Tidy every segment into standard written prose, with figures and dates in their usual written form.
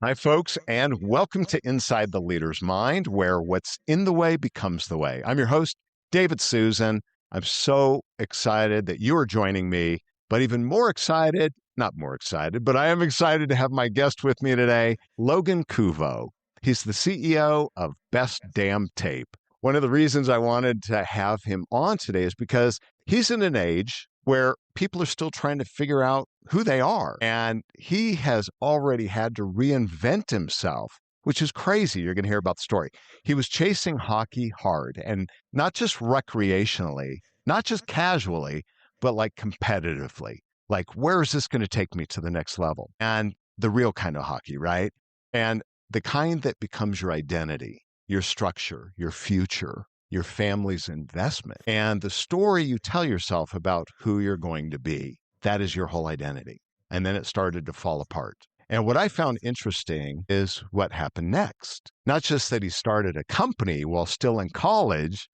Hi, folks, and welcome to Inside the Leader's Mind, where what's in the way becomes the way. I'm your host, David Suson. I'm so excited that you are joining me, but even more excited, not more excited, but I am excited to have my guest with me today, Logan Cuvo. He's the CEO of DamTape. One of the reasons I wanted to have him on today is because he's in an age where people are still trying to figure out who they are. And he has already had to reinvent himself, which is crazy. You're going to hear about the story. He was chasing hockey hard, and not just recreationally, not just casually, but like competitively. Like, where is this going to take me to the next level? And the real kind of hockey, right? And the kind that becomes your identity, your structure, your future, your family's investment, and the story you tell yourself about who you're going to be. That is your whole identity. And then it started to fall apart. And what I found interesting is what happened next. Not just that he started a company while still in college,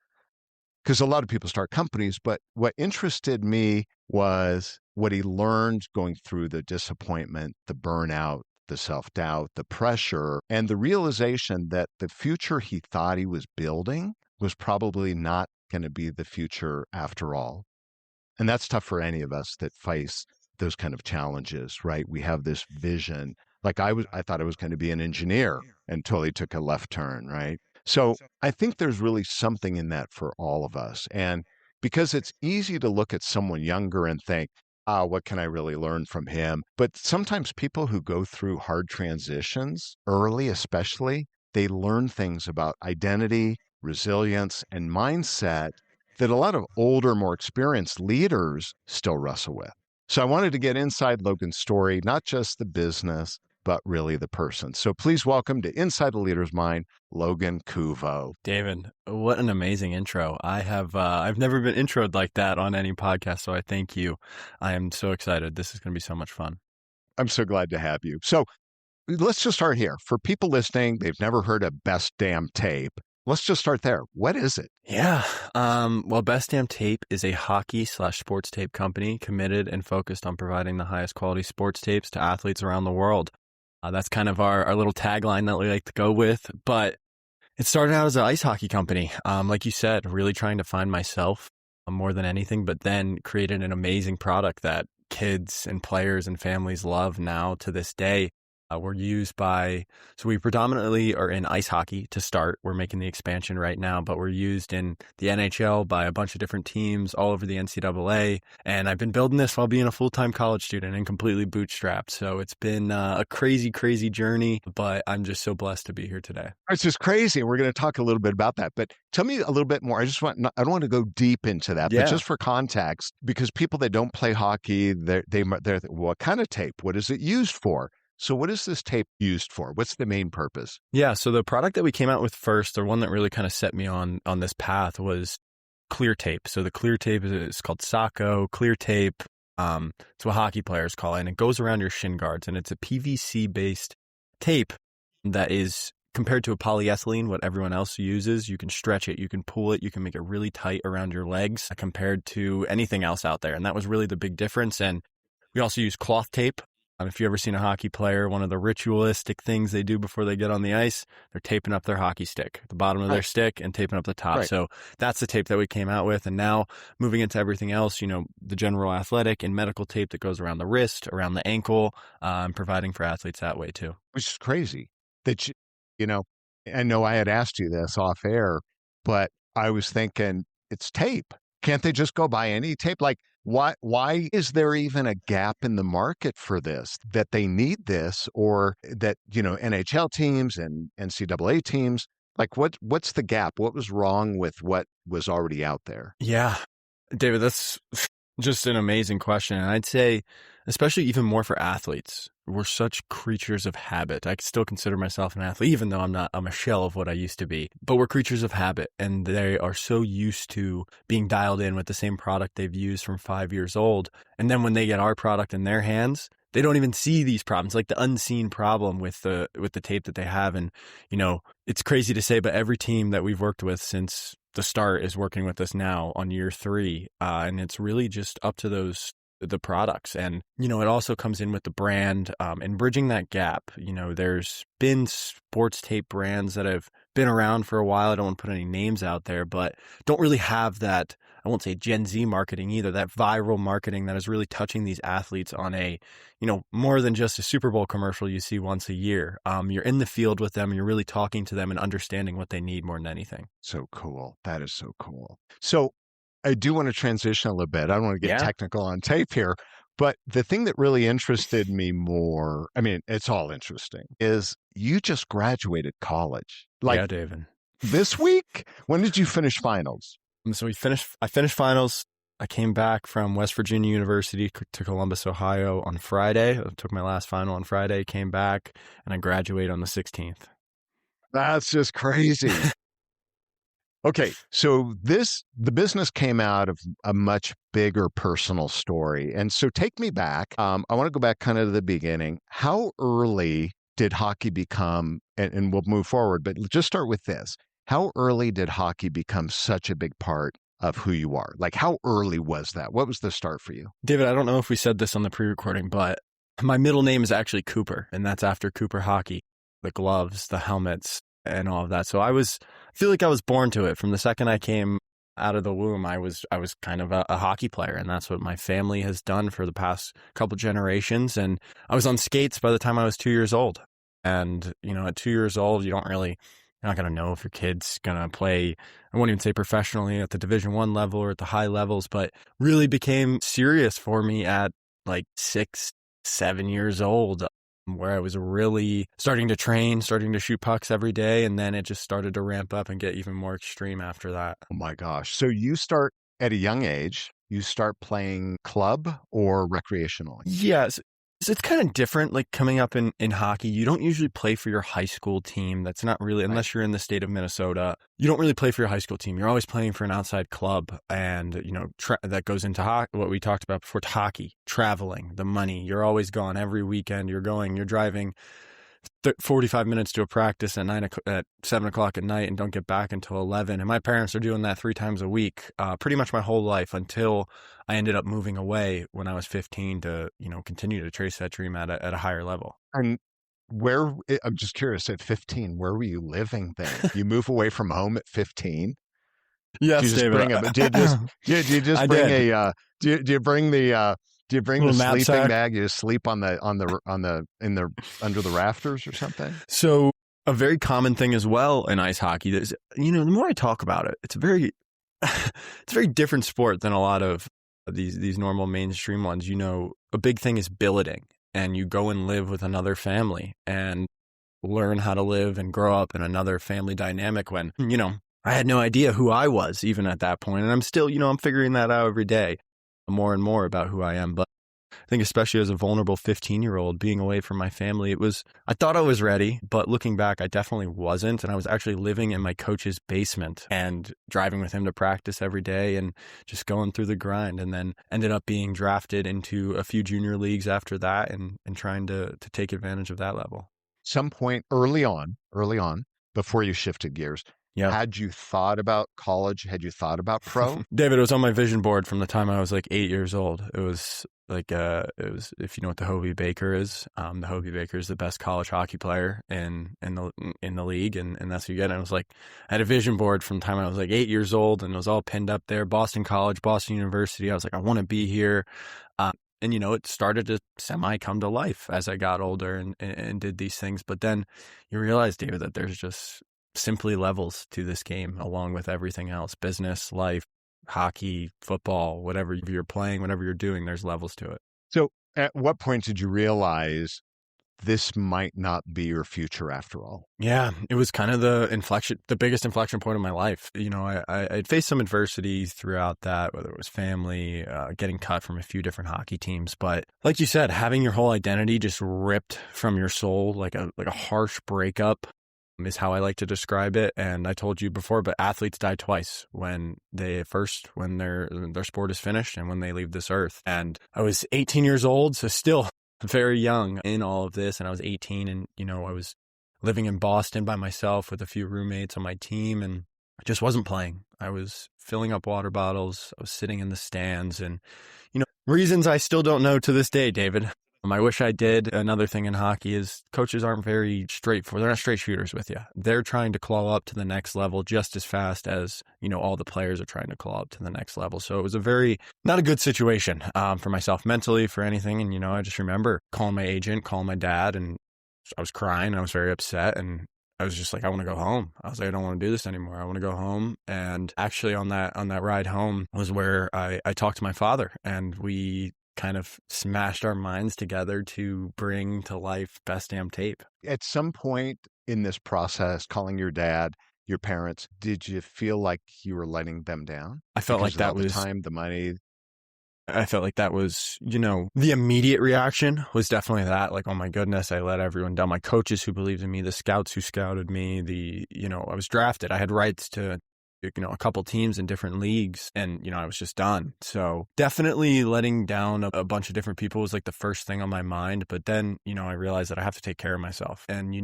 because a lot of people start companies, but what interested me was what he learned going through the disappointment, the burnout, the self-doubt, the pressure, and the realization that the future he thought he was building was probably not going to be the future after all. And that's tough for any of us that face those kind of challenges, right? We have this vision. Like I thought I was going to be an engineer until he took a left turn, right? So I think there's really something in that for all of us. And because it's easy to look at someone younger and think, what can I really learn from him? But sometimes people who go through hard transitions early, especially, they learn things about identity, resilience, and mindset that a lot of older, more experienced leaders still wrestle with. So I wanted to get inside Logan's story, not just the business, but really the person. So please welcome to Inside the Leader's Mind, Logan Cuvo. David, what an amazing intro. I've never been introed like that on any podcast, so I thank you. I am so excited. This is going to be so much fun. I'm so glad to have you. So let's just start here. For people listening, they've never heard of DamTape. Let's just start there. What is it? Yeah. Well, DamTape is a hockey/sports tape company committed and focused on providing the highest quality sports tapes to athletes around the world. That's kind of our little tagline that we like to go with. But it started out as an ice hockey company. Like you said, really trying to find myself more than anything, but then created an amazing product that kids and players and families love now to this day. We're used so we predominantly are in ice hockey to start. We're making the expansion right now, but we're used in the NHL by a bunch of different teams all over the NCAA. And I've been building this while being a full-time college student and completely bootstrapped. So it's been a crazy, crazy journey, but I'm just so blessed to be here today. It's just crazy. We're going to talk a little bit about that, but tell me a little bit more. I don't want to go deep into that, but just for context, because people that don't play hockey, they're what kind of tape? What is it used for? So what is this tape used for? What's the main purpose? Yeah, so the product that we came out with first, the one that really kind of set me on this path was clear tape. So the clear tape is called Sacco, clear tape. It's what hockey players call it, and it goes around your shin guards, and it's a PVC-based tape that is compared to a polyethylene, what everyone else uses. You can stretch it, you can pull it, you can make it really tight around your legs compared to anything else out there. And that was really the big difference. And we also use cloth tape. If you've ever seen a hockey player, one of the ritualistic things they do before they get on the ice, they're taping up their hockey stick, the bottom of their stick, and taping up the top. Right. So that's the tape that we came out with. And now moving into everything else, the general athletic and medical tape that goes around the wrist, around the ankle, and providing for athletes that way too. Which is crazy that, I know I had asked you this off air, but I was thinking it's tape. Can't they just go buy any tape? Like, why is there even a gap in the market for this, that they need this, or that, NHL teams and NCAA teams, like what's the gap? What was wrong with what was already out there? Yeah, David, that's just an amazing question. And I'd say, especially even more for athletes, we're such creatures of habit. I still consider myself an athlete, even though I'm a shell of what I used to be. But we're creatures of habit, and they are so used to being dialed in with the same product they've used from 5 years old. And then when they get our product in their hands, they don't even see these problems, like the unseen problem with the tape that they have. And, it's crazy to say, but every team that we've worked with since the start is working with us now on year 3. And it's really just up to those the products. And, it also comes in with the brand and bridging that gap. There's been sports tape brands that have been around for a while. I don't want to put any names out there, but don't really have that, I won't say Gen Z marketing either, that viral marketing that is really touching these athletes on a, more than just a Super Bowl commercial you see once a year. You're in the field with them, you're really talking to them and understanding what they need more than anything. So cool. That is so cool. So I do want to transition a little bit. I don't want to get technical on tape here, but the thing that really interested me more, I mean, it's all interesting, is you just graduated college. Yeah, David. This week? When did you finish finals? So I finished finals. I came back from West Virginia University to Columbus, Ohio on Friday. I took my last final on Friday, came back, and I graduated on the 16th. That's just crazy. Okay, so the business came out of a much bigger personal story. And so take me back. I want to go back kind of to the beginning. How early did hockey become, and we'll move forward, but just start with this. How early did hockey become such a big part of who you are? Like, how early was that? What was the start for you? David, I don't know if we said this on the pre-recording, but my middle name is actually Cooper, and that's after Cooper Hockey, the gloves, the helmets, and all of that. So I feel like I was born to it. From the second I came out of the womb, I was kind of a hockey player, and that's what my family has done for the past couple generations. And I was on skates by the time I was 2 years old. And, at 2 years old, you're not going to know if your kid's going to play, I won't even say professionally at the Division I level or at the high levels, but really became serious for me at like 6, 7 years old, where I was really starting to train, starting to shoot pucks every day. And then it just started to ramp up and get even more extreme after that. Oh my gosh. So you start at a young age, you start playing club or recreationally? Yes. So it's kind of different, like coming up in hockey, you don't usually play for your high school team. That's not really, unless you're in the state of Minnesota, you don't really play for your high school team. You're always playing for an outside club. And, that goes into what we talked about before, hockey, traveling, the money. You're always gone every weekend. You're driving 45 minutes to a practice at 7 o'clock at night and don't get back until 11. And my parents are doing that 3 times a week, pretty much my whole life until I ended up moving away when I was 15 to, continue to trace that dream at a higher level. And I'm just curious, at 15, where were you living then? You move away from home at 15? Yes, David. Do you bring the sleeping bag? You just sleep under the rafters or something? So a very common thing as well in ice hockey is, the more I talk about it, it's a very different sport than a lot of these normal mainstream ones. A big thing is billeting, and you go and live with another family and learn how to live and grow up in another family dynamic when, I had no idea who I was even at that point. And I'm still, I'm figuring that out every day more and more about who I am. But I think especially as a vulnerable 15-year-old being away from my family, I thought I was ready, but looking back, I definitely wasn't. And I was actually living in my coach's basement and driving with him to practice every day and just going through the grind, and then ended up being drafted into a few junior leagues after that and trying to take advantage of that level. Some point early on, before you shifted gears, had you thought about college? Had you thought about pro? David, it was on my vision board from the time I was like 8 years old. It was like, if you know what the Hobie Baker is, the Hobie Baker is the best college hockey player in the league. And that's what you get. And it was like, I had a vision board from the time I was like 8 years old, and it was all pinned up there. Boston College, Boston University. I was like, I want to be here. And, it started to semi come to life as I got older and did these things. But then you realize, David, that there's just simply levels to this game, along with everything else: business, life, hockey, football, whatever you're playing, whatever you're doing, there's levels to it. So at what point did you realize this might not be your future after all? Yeah, it was kind of the biggest inflection point of my life. I'd faced some adversity throughout that, whether it was family, getting cut from a few different hockey teams. But like you said, having your whole identity just ripped from your soul, like a harsh breakup, is how I like to describe it. And I told you before, but athletes die twice: when their sport is finished and when they leave this earth. And I was 18 years old, so still very young in all of this. And I was 18, and, I was living in Boston by myself with a few roommates on my team, and I just wasn't playing. I was filling up water bottles. I was sitting in the stands, and, Reasons I still don't know to this day, David. I wish I did. Another thing in hockey is coaches aren't very straightforward. They're not straight shooters with you. They're trying to claw up to the next level just as fast as, all the players are trying to claw up to the next level. So it was not a good situation for myself mentally, for anything. And, I just remember calling my agent, calling my dad, and I was crying. I was very upset. And I was just like, I want to go home. I was like, I don't want to do this anymore. I want to go home. And actually on that ride home was where I talked to my father, and we kind of smashed our minds together to bring to life Best Damn Tape. At some point in this process, calling your dad, your parents, did you feel like you were letting them down? I felt like that was the time, the money. I felt like that was, the immediate reaction was definitely that, like, oh my goodness, I let everyone down. My coaches who believed in me, the scouts who scouted me, I was drafted. I had rights to, a couple teams in different leagues, and, I was just done. So definitely letting down a bunch of different people was like the first thing on my mind. But then, I realized that I have to take care of myself. And,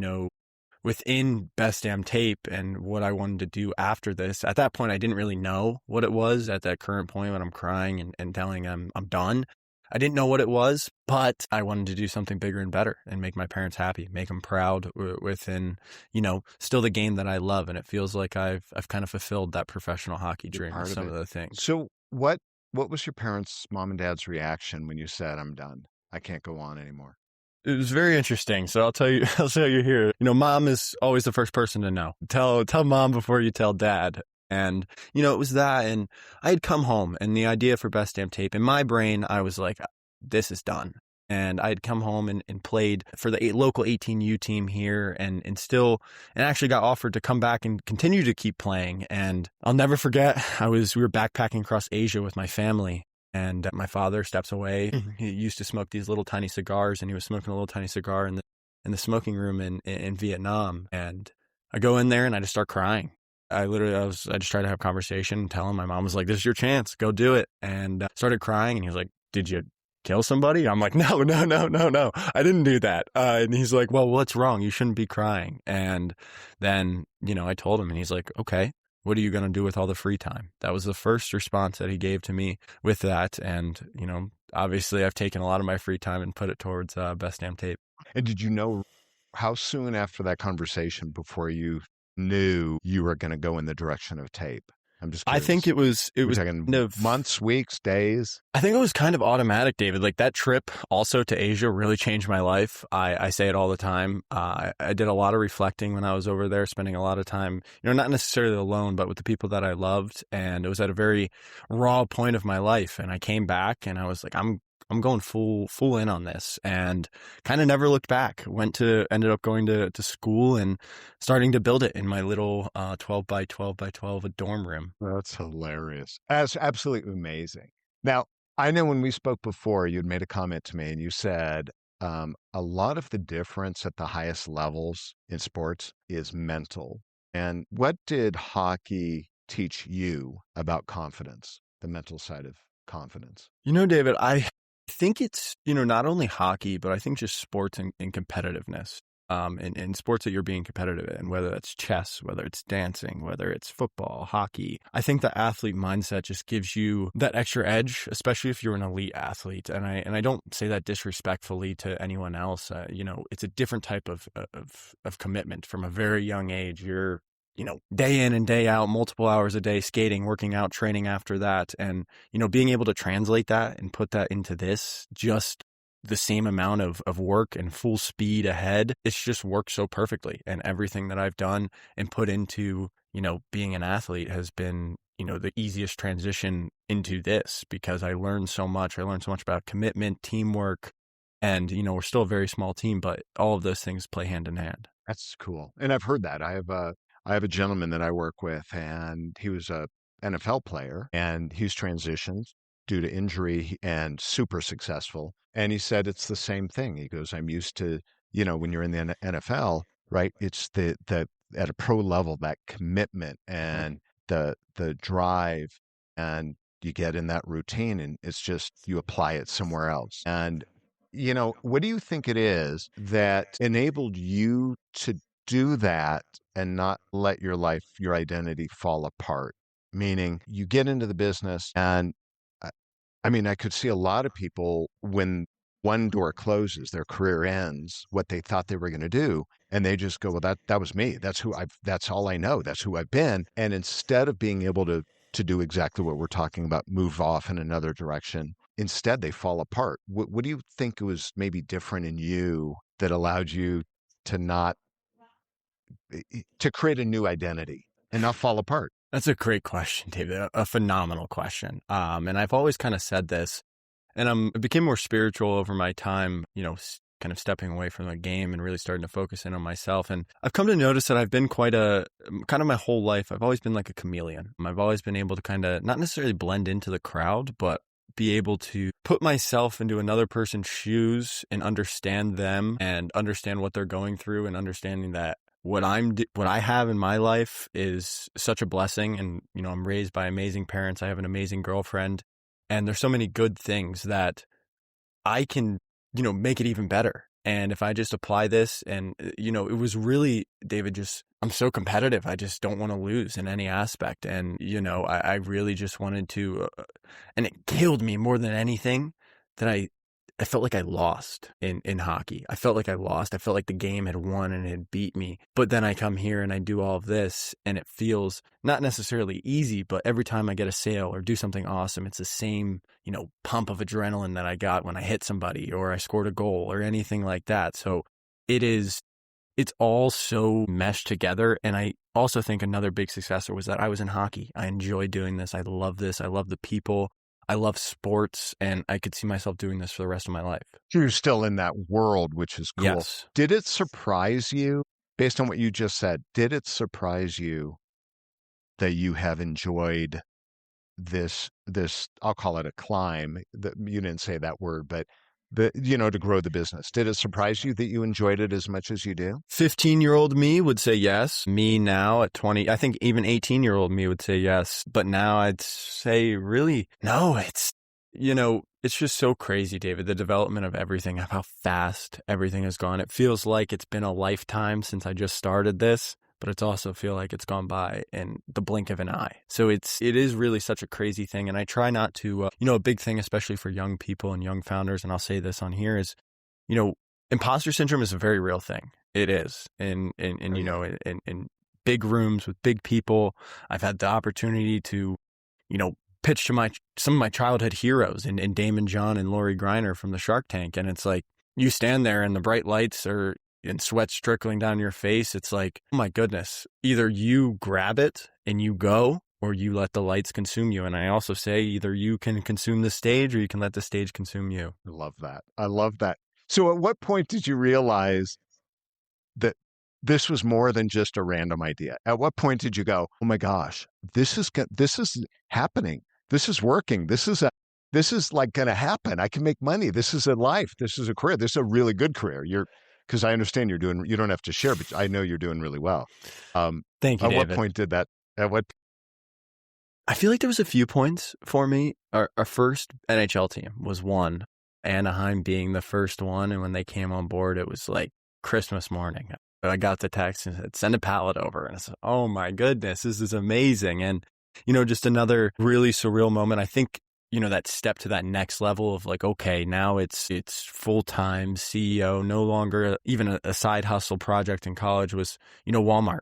within Best Damn Tape and what I wanted to do after this, at that point, I didn't really know what it was. At that current point when I'm crying and telling them I'm done, I didn't know what it was, but I wanted to do something bigger and better and make my parents happy, make them proud within, still the game that I love. And it feels like I've kind of fulfilled that professional hockey dream with some of the things. So what was your parents, mom and dad's reaction when you said, I'm done, I can't go on anymore? It was very interesting. So I'll tell you here. Mom is always the first person to know. Tell mom before you tell dad. And, it was that. And I had come home, and the idea for Best Damn Tape, in my brain, I was like, this is done. And I had come home and played for the local 18U team here and actually got offered to come back and continue to keep playing. And I'll never forget, we were backpacking across Asia with my family. And my father steps away. He used to smoke these little tiny cigars, and he was smoking a little tiny cigar in the smoking room in Vietnam. And I go in there and I just start crying. I just tried to have a conversation and tell him. My mom was like, this is your chance, go do it. And started crying, and he was like, did you kill somebody? I'm like, no, I didn't do that. And he's like, well, what's wrong? You shouldn't be crying. And then, I told him, and he's like, okay, what are you going to do with all the free time? That was the first response that he gave to me with that. And, obviously I've taken a lot of my free time and put it towards Best Damn Tape. And did you know how soon after that conversation before you knew you were going to go in the direction of tape? I'm just curious. I think it was kind of months, weeks, days. I think it was kind of automatic, David. Like that trip also to Asia really changed my life. I say it all the time. I did a lot of reflecting when I was over there, spending a lot of time, not necessarily alone, but with the people that I loved. And it was at a very raw point of my life. And I came back and I was like, I'm going full in on this, and kind of never looked back. Ended up going to school and starting to build it in my little 12 by 12 by 12 dorm room. That's hilarious. That's absolutely amazing. Now, I know when we spoke before, you'd made a comment to me and you said a lot of the difference at the highest levels in sports is mental. And what did hockey teach you about confidence, the mental side of confidence? David, I think it's, not only hockey, but I think just sports and competitiveness. In sports that you're being competitive in, whether that's chess, whether it's dancing, whether it's football, hockey. I think the athlete mindset just gives you that extra edge, especially if you're an elite athlete. And I don't say that disrespectfully to anyone else. It's a different type of commitment from a very young age. You're day in and day out, multiple hours a day, skating, working out, training after that. And, being able to translate that and put that into this, just the same amount of work and full speed ahead, it's just worked so perfectly. And everything that I've done and put into, being an athlete has been, the easiest transition into this, because I learned so much. I learned so much about commitment, teamwork, and, we're still a very small team, but all of those things play hand in hand. That's cool. And I've heard that. I have a gentleman that I work with, and he was a NFL player, and he's transitioned due to injury and super successful. And he said it's the same thing. He goes, I'm used to, when you're in the NFL, right? It's the at a pro level, that commitment and the drive, and you get in that routine, and it's just you apply it somewhere else. And what do you think it is that enabled you to do that and not let your life, your identity fall apart? Meaning you get into the business, and I mean, I could see a lot of people when one door closes, their career ends, what they thought they were going to do, and they just go, "Well, that was me. That's all I know. That's who I've been." And instead of being able to do exactly what we're talking about, move off in another direction, instead they fall apart. What do you think was maybe different in you that allowed you to not to create a new identity and not fall apart? That's a great question, David. A phenomenal question. And I've always kind of said this, and I became more spiritual over my time, kind of stepping away from the game and really starting to focus in on myself. And I've come to notice that I've been kind of my whole life, I've always been like a chameleon. I've always been able to kind of not necessarily blend into the crowd, but be able to put myself into another person's shoes and understand them and understand what they're going through, and understanding that what I have in my life is such a blessing. And, I'm raised by amazing parents. I have an amazing girlfriend, and there's so many good things that I can, make it even better. And if I just apply this, and, it was really, David, I'm so competitive. I just don't want to lose in any aspect. And, I really just wanted to, and it killed me more than anything that I felt like I lost in hockey. I felt like I lost. I felt like the game had won and it had beat me. But then I come here and I do all of this, and it feels not necessarily easy, but every time I get a sale or do something awesome, it's the same, pump of adrenaline that I got when I hit somebody or I scored a goal or anything like that. So it's all so meshed together. And I also think another big successor was that I was in hockey. I enjoy doing this. I love this. I love the people. I love sports, and I could see myself doing this for the rest of my life. You're still in that world, which is cool. Yes. Did it surprise you, based on what you just said, did it surprise you that you have enjoyed this, I'll call it a climb, you didn't say that word, but to grow the business? Did it surprise you that you enjoyed it as much as you do? 15-year-old me would say yes. Me now at 20, I think even 18-year-old me would say yes. But now I'd say really, no, it's just so crazy, David, the development of everything, of how fast everything has gone. It feels like it's been a lifetime since I just started this, but it's also feel like it's gone by in the blink of an eye. So it is really such a crazy thing. And I try not to, a big thing, especially for young people and young founders, and I'll say this on here is, imposter syndrome is a very real thing. It is. In big rooms with big people, I've had the opportunity to, pitch to some of my childhood heroes in Damon John and Lori Greiner from the Shark Tank. And it's like, you stand there and the bright lights are, and sweat's trickling down your face. It's like, oh my goodness, either you grab it and you go, or you let the lights consume you. And I also say either you can consume the stage or you can let the stage consume you. I love that. I love that. So at what point did you realize that this was more than just a random idea? At what point did you go, oh my gosh, this is happening. This is working. This is like going to happen. I can make money. This is a life. This is a career. This is a really good career. Because I understand you don't have to share, but I know you're doing really well. Thank you, David. David. What point did that, I feel like there was a few points for me. Our first NHL team was one, Anaheim being the first one. And when they came on board, it was like Christmas morning. I got the text and said, send a pallet over. And I said, oh my goodness, this is amazing. And, just another really surreal moment. I think, that step to that next level of like, okay, now it's full-time CEO, no longer even a side hustle project in college was, Walmart.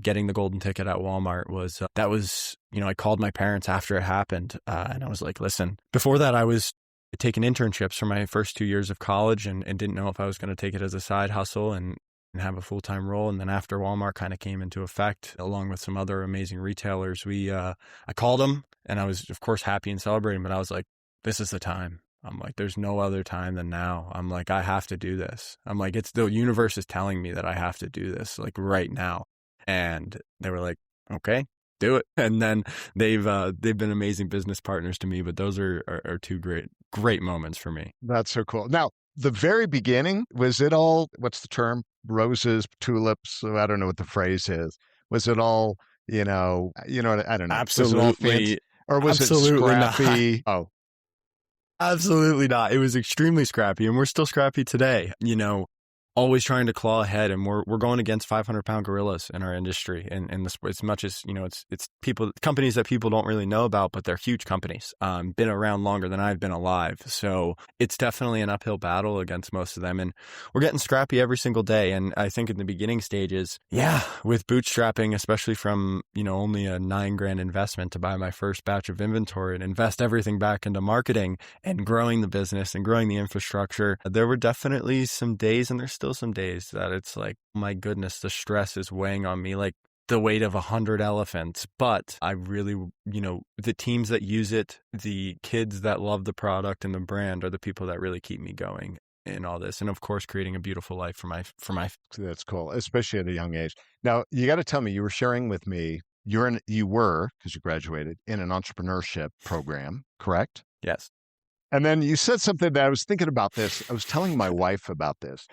Getting the golden ticket at Walmart was, I called my parents after it happened. And I was like, listen, before that I was taking internships for my first 2 years of college and didn't know if I was going to take it as a side hustle and have a full-time role. And then after Walmart kind of came into effect, along with some other amazing retailers, I called them, and I was of course happy and celebrating, but I was like, this is the time. I'm like, there's no other time than now. I'm like, I have to do this. I'm like, the universe is telling me that I have to do this like right now. And they were like, okay, do it. And then they've been amazing business partners to me, but those are two great moments for me. That's so cool. Now, the very beginning, was it all, what's the term? Roses, tulips. I don't know what the phrase is. Was it all, I don't know. Absolutely. Or was it scrappy? Not. Oh, absolutely not. It was extremely scrappy, and we're still scrappy today. always trying to claw ahead, and we're going against 500-pound gorillas in our industry, and the sport, as much as it's companies that people don't really know about, but they're huge companies, been around longer than I've been alive. So it's definitely an uphill battle against most of them, and we're getting scrappy every single day. And I think in the beginning stages, with bootstrapping, especially from only a $9,000 investment to buy my first batch of inventory and invest everything back into marketing and growing the business and growing the infrastructure, there were definitely some days, and there's still some days that it's like, my goodness, the stress is weighing on me like the weight of 100 elephants. But I really, the teams that use it, the kids that love the product and the brand are the people that really keep me going in all this. And of course, creating a beautiful life for my. That's cool, especially at a young age. Now, you got to tell me, you were sharing with me, you were, because you graduated, in an entrepreneurship program, correct? Yes. And then you said something that I was thinking about this. I was telling my wife about this.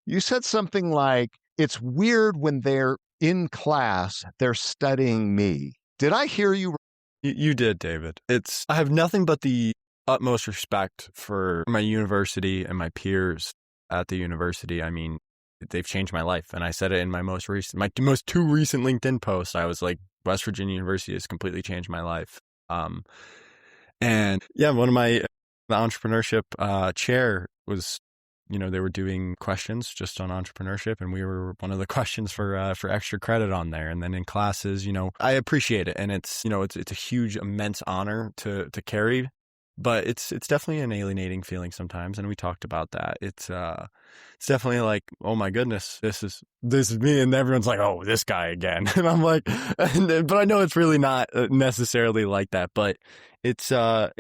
You said something like, it's weird when they're in class, they're studying me. Did I hear you? You did, David. I have nothing but the utmost respect for my university and my peers at the university. I mean, they've changed my life. And I said it in my most recent LinkedIn posts. I was like, West Virginia University has completely changed my life. And yeah, one of my the entrepreneurship chair was, they were doing questions just on entrepreneurship, and we were one of the questions for extra credit on there. And then in classes, I appreciate it, and it's a huge, immense honor to carry, but it's definitely an alienating feeling sometimes. And we talked about that. It's definitely like, oh my goodness, this is me, and everyone's like, oh, this guy again, and I'm like, but I know it's really not necessarily like that, but it's I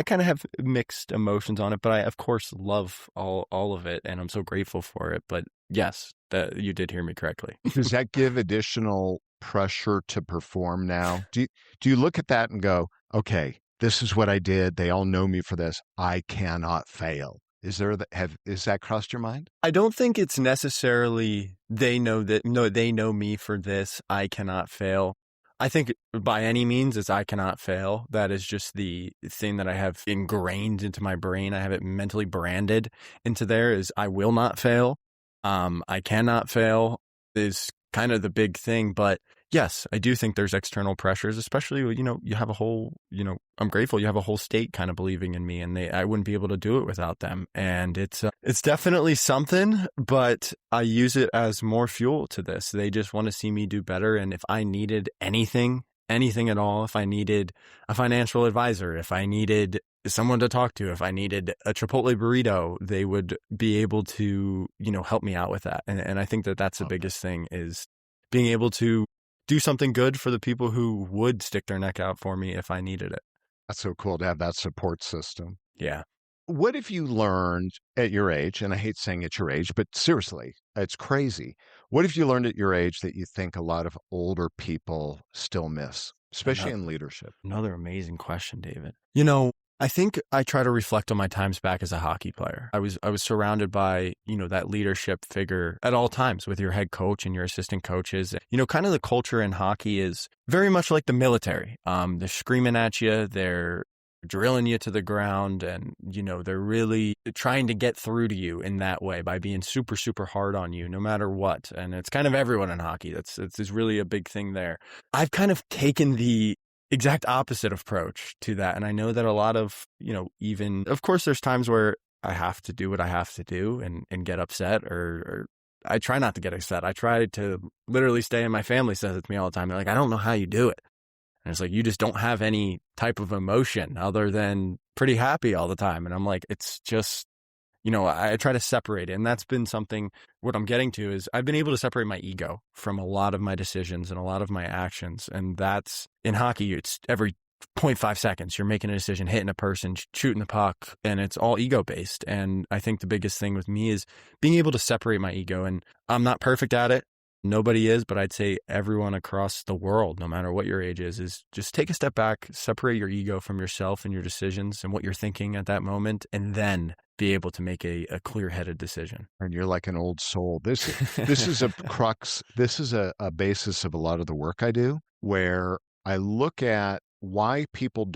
kind of have mixed emotions on it, but I of course love all of it, and I'm so grateful for it. But yes, that you did hear me correctly. Does that give additional pressure to perform now? Do you look at that and go, okay, this is what I did, they all know me for this, I cannot fail? Is that crossed your mind? I don't think it's necessarily they know me for this, I cannot fail. I think by any means it's I cannot fail. That is just the thing that I have ingrained into my brain. I have it mentally branded into there is I will not fail. I cannot fail is kind of the big thing. But yes, I do think there's external pressures, especially, you have a whole, I'm grateful you have a whole state kind of believing in me, and I wouldn't be able to do it without them. And it's definitely something, but I use it as more fuel to this. They just want to see me do better. And if I needed anything at all, if I needed a financial advisor, if I needed someone to talk to, if I needed a Chipotle burrito, they would be able to, help me out with that. And I think that's the biggest thing is being able to do something good for the people who would stick their neck out for me if I needed it. That's so cool to have that support system. Yeah. What have you learned at your age? And I hate saying at your age, but seriously, it's crazy. What have you learned at your age that you think a lot of older people still miss, especially in leadership? Another amazing question, David. I think I try to reflect on my times back as a hockey player. I was surrounded by, that leadership figure at all times with your head coach and your assistant coaches. Kind of the culture in hockey is very much like the military. They're screaming at you. They're drilling you to the ground, and, they're really trying to get through to you in that way by being super, super hard on you no matter what. And it's kind of everyone in hockey. That's really a big thing there. I've kind of taken the exact opposite approach to that. And I know that a lot of, even, of course, there's times where I have to do what I have to do and get upset, or I try not to get upset. I try to literally stay, and my family says it to me all the time. They're like, I don't know how you do it. And it's like, you just don't have any type of emotion other than pretty happy all the time. And I'm like, it's just, I try to separate it. And that's been something, what I'm getting to is I've been able to separate my ego from a lot of my decisions and a lot of my actions. And that's in hockey, it's every 0.5 seconds, you're making a decision, hitting a person, shooting the puck, and it's all ego based. And I think the biggest thing with me is being able to separate my ego. And I'm not perfect at it. Nobody is, but I'd say everyone across the world, no matter what your age is just take a step back, separate your ego from yourself and your decisions and what you're thinking at that moment, and then be able to make a clear-headed decision. And you're like an old soul. This is a crux. This is a basis of a lot of the work I do, where I look at why people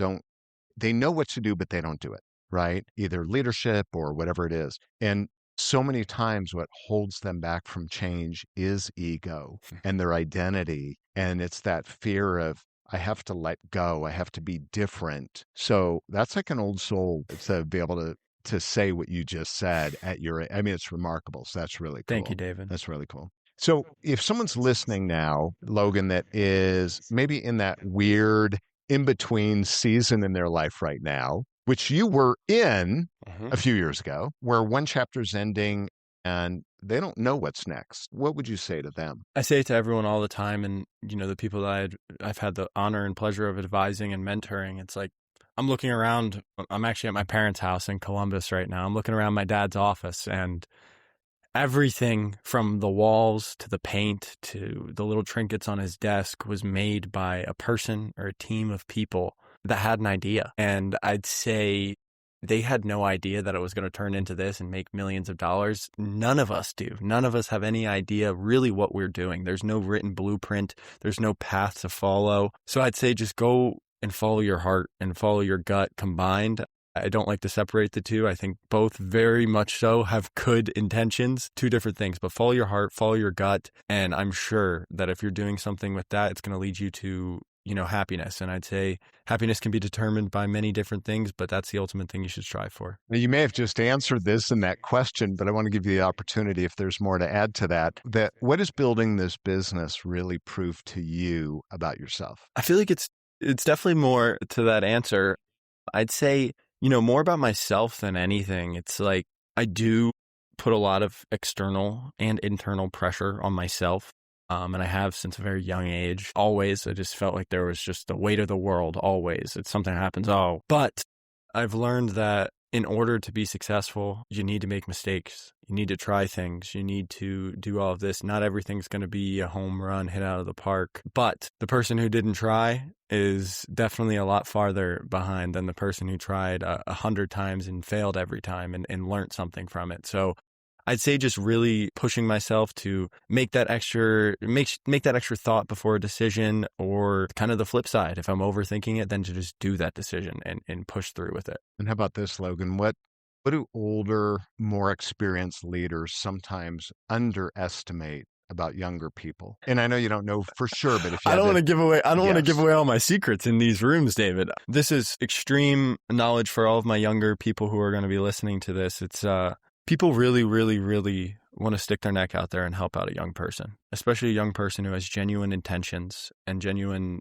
they know what to do, but they don't do it, right? Either leadership or whatever it is. And so many times what holds them back from change is ego and their identity. And it's that fear of, I have to let go. I have to be different. So that's like an old soul to be able to say what you just said at your, I mean, it's remarkable. So that's really cool. Thank you, David. That's really cool. So if someone's listening now, Logan, that is maybe in that weird in-between season in their life right now, which you were in a few years ago, where one chapter's ending and they don't know what's next, what would you say to them? I say it to everyone all the time, and the people that I've had the honor and pleasure of advising and mentoring, it's like, I'm looking around. I'm actually at my parents' house in Columbus right now. I'm looking around my dad's office, and everything from the walls to the paint to the little trinkets on his desk was made by a person or a team of people that had an idea. And I'd say they had no idea that it was going to turn into this and make millions of dollars. None of us do. None of us have any idea really what we're doing. There's no written blueprint. There's no path to follow. So I'd say just go and follow your heart and follow your gut combined. I don't like to separate the two. I think both very much so have good intentions, two different things, but follow your heart, follow your gut. And I'm sure that if you're doing something with that, it's going to lead you to, happiness. And I'd say happiness can be determined by many different things, but that's the ultimate thing you should strive for. Now, you may have just answered this in that question, but I want to give you the opportunity, if there's more to add to that what does building this business really prove to you about yourself? I feel like it's definitely more to that answer. I'd say, more about myself than anything. It's like I do put a lot of external and internal pressure on myself. And I have since a very young age. Always, I just felt like there was just the weight of the world. Always. It's something happens. But I've learned that in order to be successful, you need to make mistakes. You need to try things. You need to do all of this. Not everything's going to be a home run hit out of the park. But the person who didn't try is definitely a lot farther behind than the person who tried 100 times and failed every time and learned something from it. So I'd say just really pushing myself to make that extra thought before a decision, or kind of the flip side. If I'm overthinking it, then to just do that decision and push through with it. And how about this, Logan? What do older, more experienced leaders sometimes underestimate about younger people? And I know you don't know for sure, but if you I don't want to give away all my secrets in these rooms, David. This is extreme knowledge for all of my younger people who are going to be listening to this. It's people really, really, really want to stick their neck out there and help out a young person, especially a young person who has genuine intentions and genuine,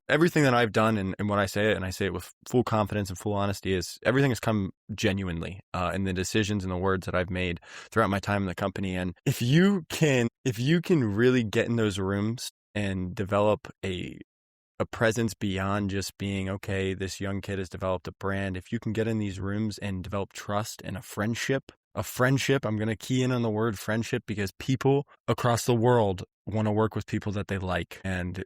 everything that I've done and when I say it, and I say it with full confidence and full honesty, is everything has come genuinely in the decisions and the words that I've made throughout my time in the company. And if you can really get in those rooms and develop a presence beyond just being, okay, this young kid has developed a brand. If you can get in these rooms and develop trust and a friendship, I'm going to key in on the word friendship, because people across the world want to work with people that they like. And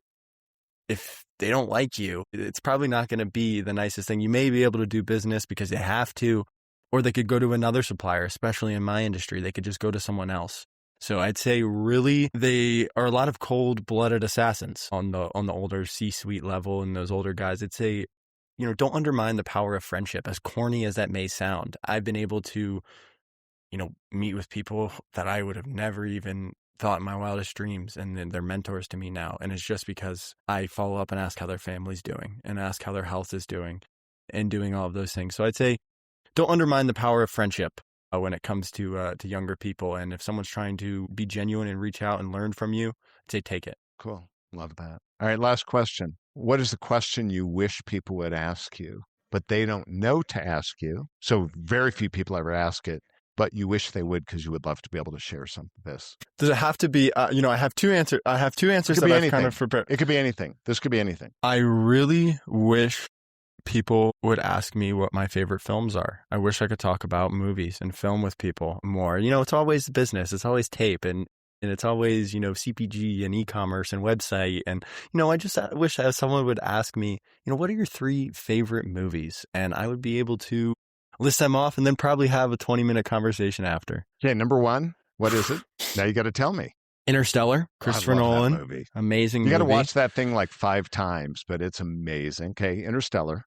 if they don't like you, it's probably not going to be the nicest thing. You may be able to do business because they have to, or they could go to another supplier, especially in my industry. They could just go to someone else. So I'd say really they are a lot of cold-blooded assassins on the older C-suite level, and those older guys. I'd say, don't undermine the power of friendship, as corny as that may sound. I've been able to, meet with people that I would have never even thought in my wildest dreams, and then they're mentors to me now. And it's just because I follow up and ask how their family's doing and ask how their health is doing and doing all of those things. So I'd say don't undermine the power of friendship when it comes to younger people. And if someone's trying to be genuine and reach out and learn from you, I'd say take it. Cool. Love that. All right, last question. What is the question you wish people would ask you, but they don't know to ask you? So very few people ever ask it, but you wish they would because you would love to be able to share some of this. Does it have to be, I have two answers. I have two answers that I've kind of prepared. It could be anything. This could be anything. I really wish people would ask me what my favorite films are. I wish I could talk about movies and film with people more. It's always business. It's always tape and it's always, CPG and e-commerce and website. And, I just wish someone would ask me, what are your 3 favorite movies? And I would be able to list them off and then probably have a 20-minute conversation after. Okay, number 1, what is it? Now you got to tell me. Interstellar, Christopher Nolan, movie. Amazing movie. You got to movie. watch that thing like 5 times, but it's amazing. Okay, Interstellar.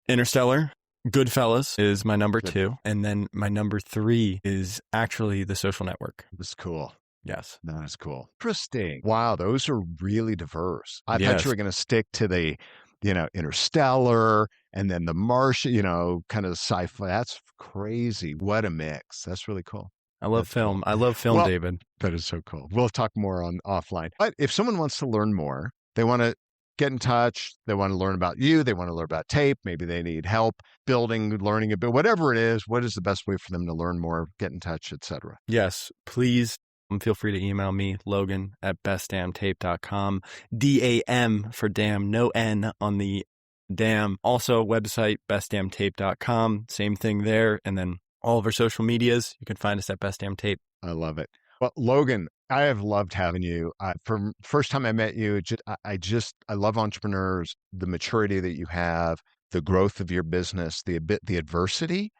Goodfellas is my number Good. 2. And then my number 3 is actually The Social Network. That's cool. Yes. That is cool. Interesting. Wow, those are really diverse. I thought Yes. you were going to stick to the, Interstellar and then the Martian, kind of sci-fi. That's crazy. What a mix. That's really cool. I love That's film. cool. I love film, Well, David. That is so cool. We'll talk more on offline. But if someone wants to learn more, they want to get in touch, they want to learn about you, they want to learn about tape, maybe they need help building, learning a bit, whatever it is, what is the best way for them to learn more, get in touch, etc.? Yes, please feel free to email me, Logan at bestdamtape.com. DAM for damn, no N on the damn. Also, website, bestdamtape.com. Same thing there. And then all of our social medias, you can find us at bestdamtape. I love it. Well, Logan, I have loved having you. From first time I met you, I love entrepreneurs, the maturity that you have, the growth of your business, the adversity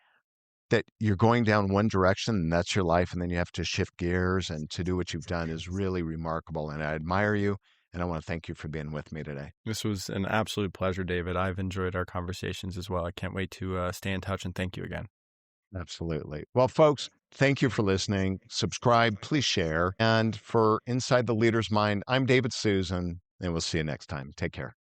that you're going down one direction and that's your life, and then you have to shift gears and to do what you've done is really remarkable. And I admire you, and I want to thank you for being with me today. This was an absolute pleasure, David. I've enjoyed our conversations as well. I can't wait to stay in touch, and thank you again. Absolutely. Well, folks, thank you for listening. Subscribe, please share. And for Inside the Leader's Mind, I'm David Suson, and we'll see you next time. Take care.